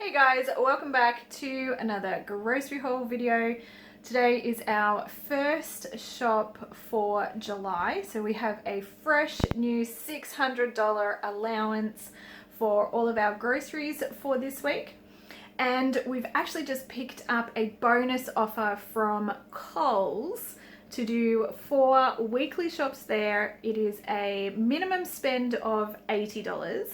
Hey guys, welcome back to another grocery haul video. Today is our first shop for July. So we have a fresh new $600 allowance for all of our groceries for this week. And we've actually just picked up a bonus offer from Coles to do 4 weekly shops there. It is a minimum spend of $80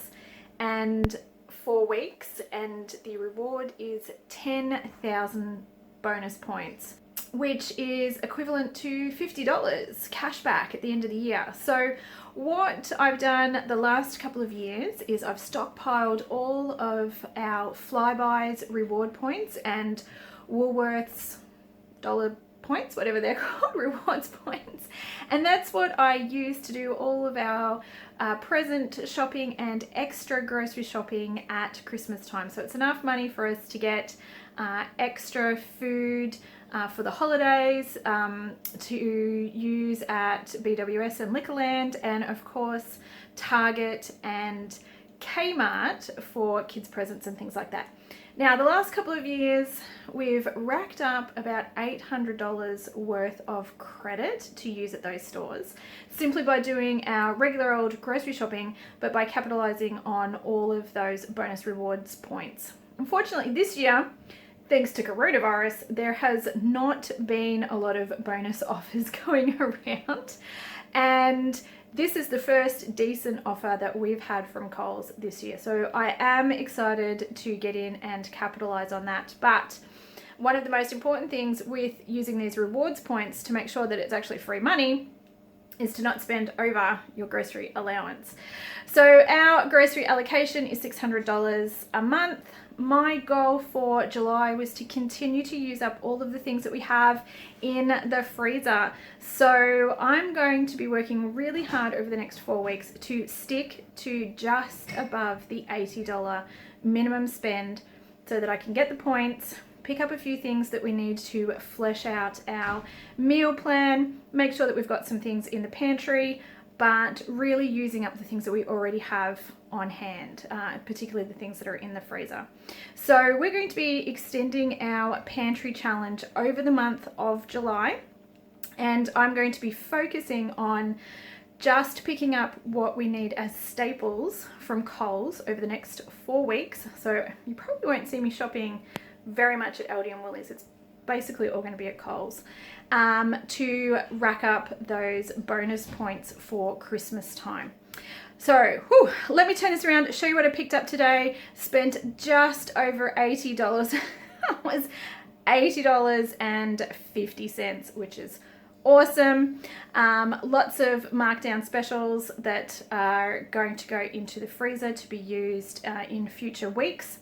and 4 weeks, and the reward is 10,000 bonus points, which is equivalent to $50 cash back at the end of the year. So what I've done the last couple of years is I've stockpiled all of our FlyBuys reward points and Woolworths dollar points, whatever they're called, rewards points, and that's what I use to do all of our present shopping and extra grocery shopping at Christmas time. So it's enough money for us to get extra food for the holidays, to use at BWS and Liquorland, and of course Target and Kmart for kids presents and things like that. Now, the last couple of years, we've racked up about $800 worth of credit to use at those stores, simply by doing our regular old grocery shopping, but by capitalizing on all of those bonus rewards points. Unfortunately, this year, thanks to coronavirus, there has not been a lot of bonus offers going around, and this is the first decent offer that we've had from Coles this year. So I am excited to get in and capitalize on that. But one of the most important things with using these rewards points to make sure that it's actually free money is to not spend over your grocery allowance. So our grocery allocation is $600 a month. My goal for July was to continue to use up all of the things that we have in the freezer. So I'm going to be working really hard over the next 4 weeks to stick to just above the $80 minimum spend so that I can get the points, pick up a few things that we need to flesh out our meal plan, make sure that we've got some things in the pantry, but really using up the things that we already have on hand, particularly the things that are in the freezer. So we're going to be extending our pantry challenge over the month of July, and I'm going to be focusing on just picking up what we need as staples from Coles over the next 4 weeks. So you probably won't see me shopping very much at Aldi and Woolies. It's basically all going to be at Coles, to rack up those bonus points for Christmas time. So let me turn this around, show you what I picked up today. Spent just over $80. It was $80.50, which is awesome. Lots of markdown specials that are going to go into the freezer to be used in future weeks,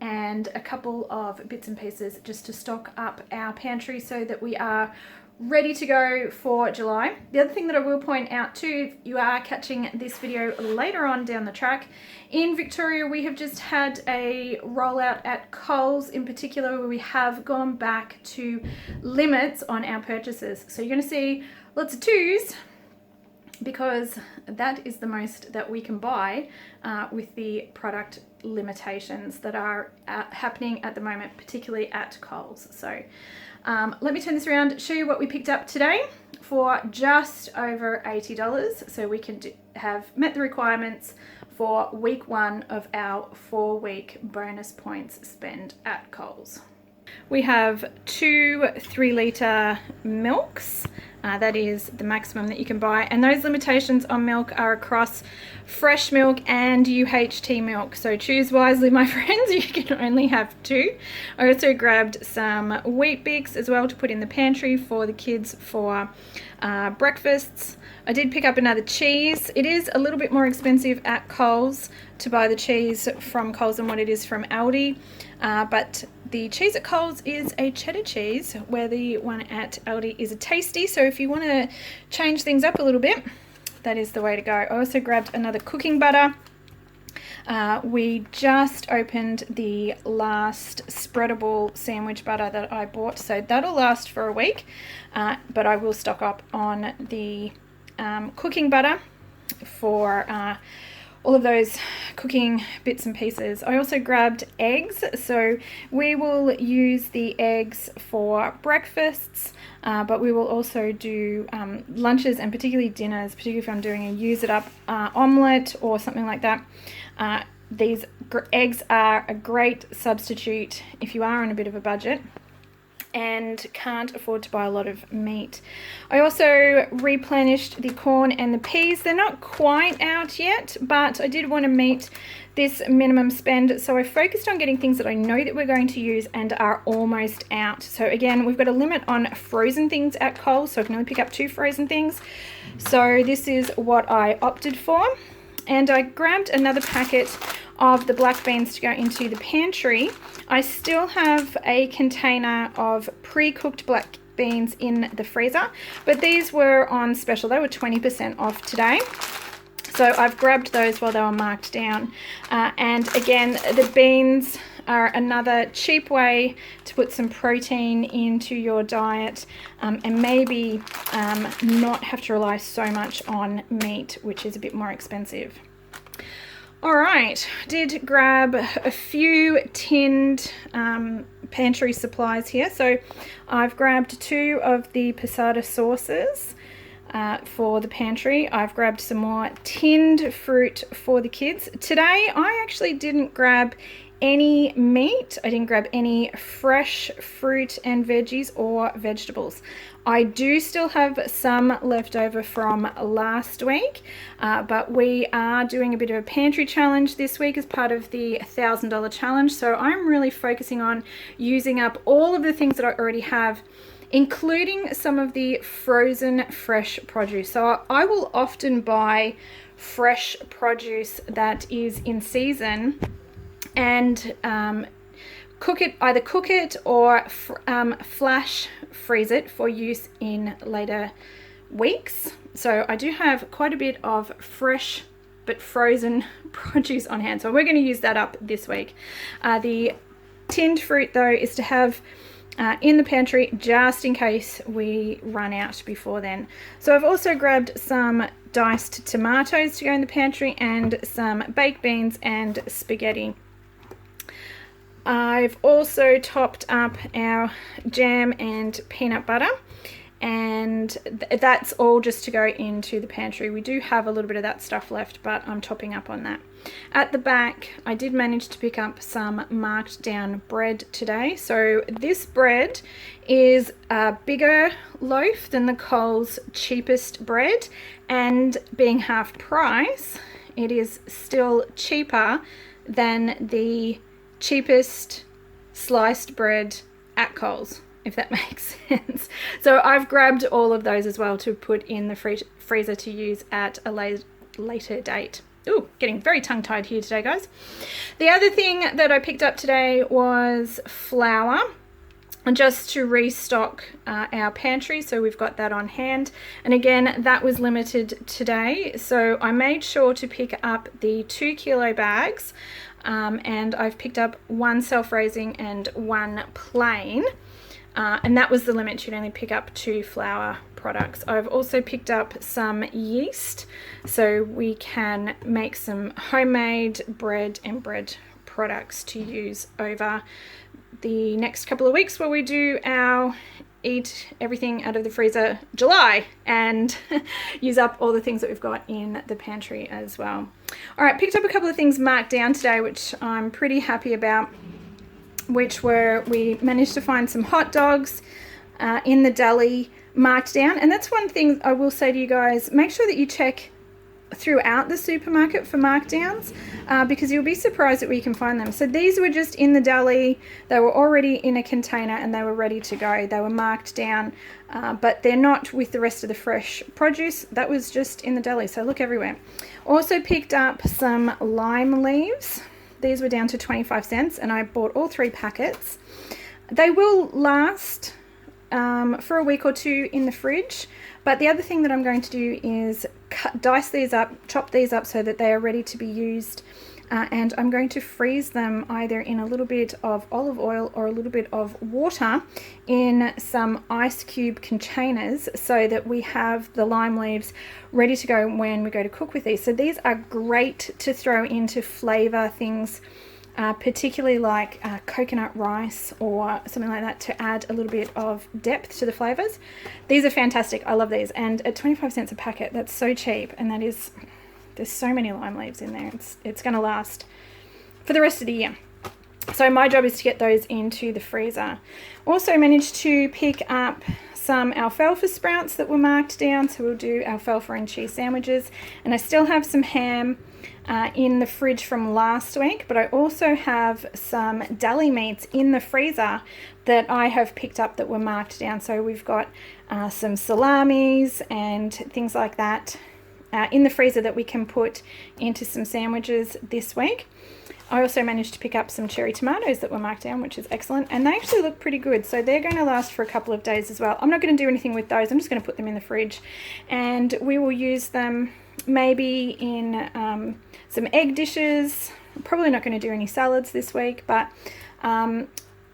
and a couple of bits and pieces just to stock up our pantry so that we are ready to go for July. The other thing that I will point out too, if you are catching this video later on down the track, in Victoria we have just had a rollout at Coles in particular where we have gone back to limits on our purchases. So you're going to see lots of 2s, because that is the most that we can buy with the product limitations that are happening at the moment, particularly at Coles. So let me turn this around, show you what we picked up today for just over $80, so we can have met the requirements for week 1 of our 4-week bonus points spend at Coles. We have 2 3-litre milks. That is the maximum that you can buy, and those limitations on milk are across fresh milk and UHT milk, so choose wisely, my friends. You can only have 2. I also grabbed some wheat bix as well to put in the pantry for the kids for breakfasts. I did pick up another cheese. It is a little bit more expensive at Coles to buy the cheese from Coles than what it is from Aldi, but the cheese at Coles is a cheddar cheese, where the one at Aldi is a tasty. So if you want to change things up a little bit, that is the way to go. I also grabbed another cooking butter. We just opened the last spreadable sandwich butter that I bought, so that'll last for a week, but I will stock up on the cooking butter for all of those cooking bits and pieces. I also grabbed eggs, so we will use the eggs for breakfasts, but we will also do lunches and particularly dinners, particularly if I'm doing a use it up omelette or something like that. These eggs are a great substitute if you are on a bit of a budget and can't afford to buy a lot of meat. I also replenished the corn and the peas. They're not quite out yet, but I did want to meet this minimum spend, so I focused on getting things that I know that we're going to use and are almost out. So again, we've got a limit on frozen things at Coles, so I can only pick up 2 frozen things. So this is what I opted for. And I grabbed another packet of the black beans to go into the pantry. I still have a container of pre-cooked black beans in the freezer, but these were on special. They were 20% off today. So I've grabbed those while they were marked down. And again, the beans are another cheap way to put some protein into your diet, and maybe not have to rely so much on meat, which is a bit more expensive. All right, did grab a few tinned pantry supplies here. So I've grabbed 2 of the passata sauces for the pantry. I've grabbed some more tinned fruit for the kids. Today, I actually didn't grab any meat. I didn't grab any fresh fruit and veggies or vegetables. I do still have some left over from last week, but we are doing a bit of a pantry challenge this week as part of the $1,000 challenge. So I'm really focusing on using up all of the things that I already have, including some of the frozen fresh produce. So I will often buy fresh produce that is in season and either cook it or flash freeze it for use in later weeks. So I do have quite a bit of fresh but frozen produce on hand, so we're going to use that up this week. The tinned fruit though is to have in the pantry just in case we run out before then. So I've also grabbed some diced tomatoes to go in the pantry and some baked beans and spaghetti. I've also topped up our jam and peanut butter, and that's all just to go into the pantry. We do have a little bit of that stuff left, but I'm topping up on that. At the back, I did manage to pick up some marked down bread today. So this bread is a bigger loaf than the Coles cheapest bread, and being half price, it is still cheaper than the cheapest sliced bread at Coles, if that makes sense. So I've grabbed all of those as well to put in the freezer to use at a later date. Ooh, getting very tongue-tied here today, guys. The other thing that I picked up today was flour, just to restock our pantry, so we've got that on hand. And again, that was limited today, so I made sure to pick up the 2 kilo bags, and I've picked up 1 self-raising and 1 plain, and that was the limit. You'd only pick up 2 flour products. I've also picked up some yeast so we can make some homemade bread and bread products to use over the next couple of weeks, where we do our eat everything out of the freezer July and use up all the things that we've got in the pantry as well. All right, picked up a couple of things marked down today, which I'm pretty happy about, which were, we managed to find some hot dogs in the deli marked down. And that's one thing I will say to you guys, make sure that you check throughout the supermarket for markdowns, because you'll be surprised at where you can find them. So these were just in the deli, they were already in a container and they were ready to go. They were marked down, but they're not with the rest of the fresh produce. That was just in the deli, so look everywhere. Also picked up some lime leaves. These were down to 25 cents and I bought all 3 packets. They will last for a week or 2 in the fridge. But the other thing that I'm going to do is dice these up, chop these up so that they are ready to be used and I'm going to freeze them either in a little bit of olive oil or a little bit of water in some ice cube containers so that we have the lime leaves ready to go when we go to cook with these. So these are great to throw into flavor things, particularly like coconut rice or something like that, to add a little bit of depth to the flavors. These are fantastic. I love these, and at 25 cents a packet, that's so cheap, and that is, there's so many lime leaves in there. It's going to last for the rest of the year. So my job is to get those into the freezer. Also managed to pick up some alfalfa sprouts that were marked down, so we'll do alfalfa and cheese sandwiches. And I still have some ham in the fridge from last week, but I also have some deli meats in the freezer that I have picked up that were marked down. So we've got some salamis and things like that in the freezer that we can put into some sandwiches this week. I also managed to pick up some cherry tomatoes that were marked down, which is excellent, and they actually look pretty good, so they're going to last for a couple of days as well. I'm not going to do anything with those. I'm just going to put them in the fridge, and we will use them maybe in some egg dishes. I'm probably not going to do any salads this week, but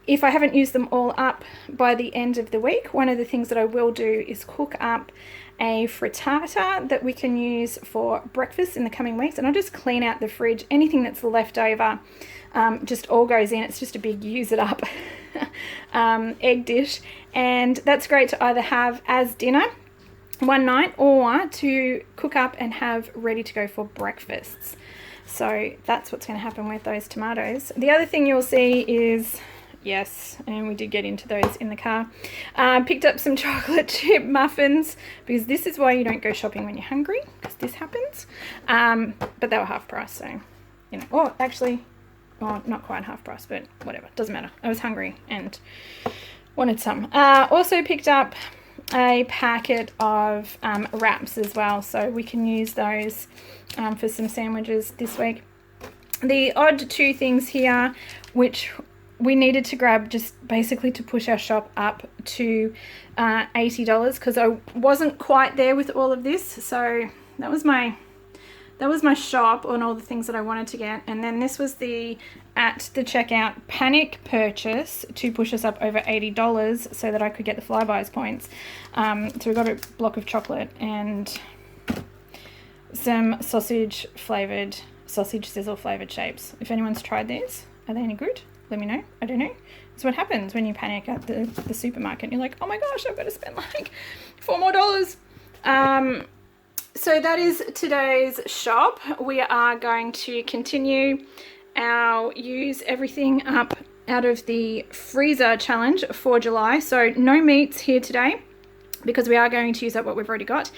if I haven't used them all up by the end of the week, one of the things that I will do is cook up a frittata that we can use for breakfast in the coming weeks. And I'll just clean out the fridge. Anything that's left over just all goes in. It's just a big use it up egg dish. And that's great to either have as dinner one night or to cook up and have ready to go for breakfasts. So that's what's going to happen with those tomatoes. The other thing you'll see is, yes, and we did get into those in the car. Picked up some chocolate chip muffins, because this is why you don't go shopping when you're hungry, because this happens. But they were half price, so, you know, or actually, well, not quite half price, but whatever, doesn't matter. I was hungry and wanted some. Also picked up a packet of wraps as well, so we can use those for some sandwiches this week. The odd two things here, which we needed to grab just basically to push our shop up to $80, because I wasn't quite there with all of this. So that was my shop on all the things that I wanted to get. And then this was the at the checkout panic purchase to push us up over $80 so that I could get the FlyBuys points. So we got a block of chocolate and some sausage sizzle flavored shapes. If anyone's tried these, are they any good? Let me know. I don't know. It's what happens when you panic at the supermarket. You're like, oh my gosh, I've got to spend like $4 more. So that is today's shop. We are going to continue our use everything up out of the freezer challenge for July. So no meats here today, because we are going to use up what we've already got,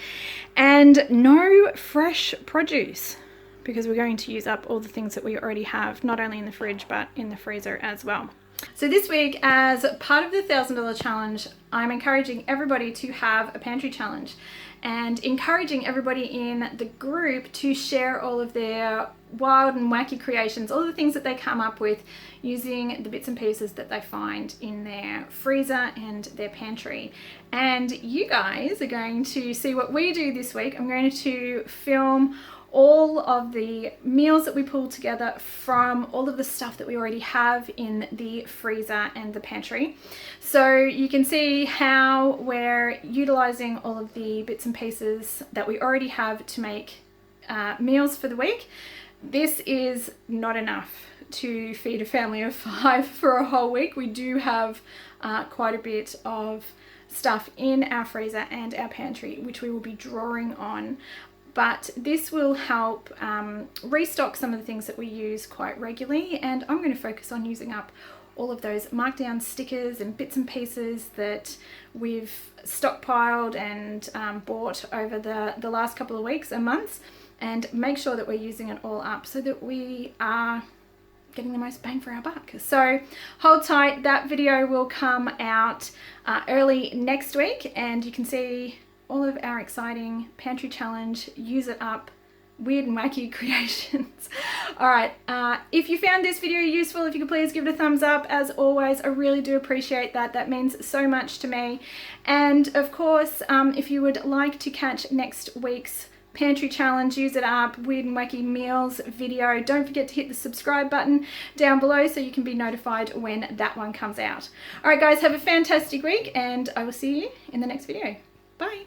and no fresh produce, because we're going to use up all the things that we already have, not only in the fridge, but in the freezer as well. So this week, as part of the $1,000 challenge, I'm encouraging everybody to have a pantry challenge, and encouraging everybody in the group to share all of their wild and wacky creations, all the things that they come up with using the bits and pieces that they find in their freezer and their pantry. And you guys are going to see what we do this week. I'm going to film all of the meals that we pull together from all of the stuff that we already have in the freezer and the pantry. So you can see how we're utilizing all of the bits and pieces that we already have to make meals for the week. This is not enough to feed a family of 5 for a whole week. We do have quite a bit of stuff in our freezer and our pantry, which we will be drawing on. But this will help restock some of the things that we use quite regularly, and I'm going to focus on using up all of those markdown stickers and bits and pieces that we've stockpiled and bought over the last couple of weeks and months, and make sure that we're using it all up so that we are getting the most bang for our buck. So hold tight, that video will come out early next week, and you can see all of our exciting pantry challenge, use it up, weird and wacky creations. All right, if you found this video useful, if you could please give it a thumbs up. As always, I really do appreciate that. That means so much to me. And of course, if you would like to catch next week's Pantry challenge, use it up, weird and wacky meals video. Don't forget to hit the subscribe button down below so you can be notified when that one comes out. All right guys, have a fantastic week and I will see you in the next video. Bye.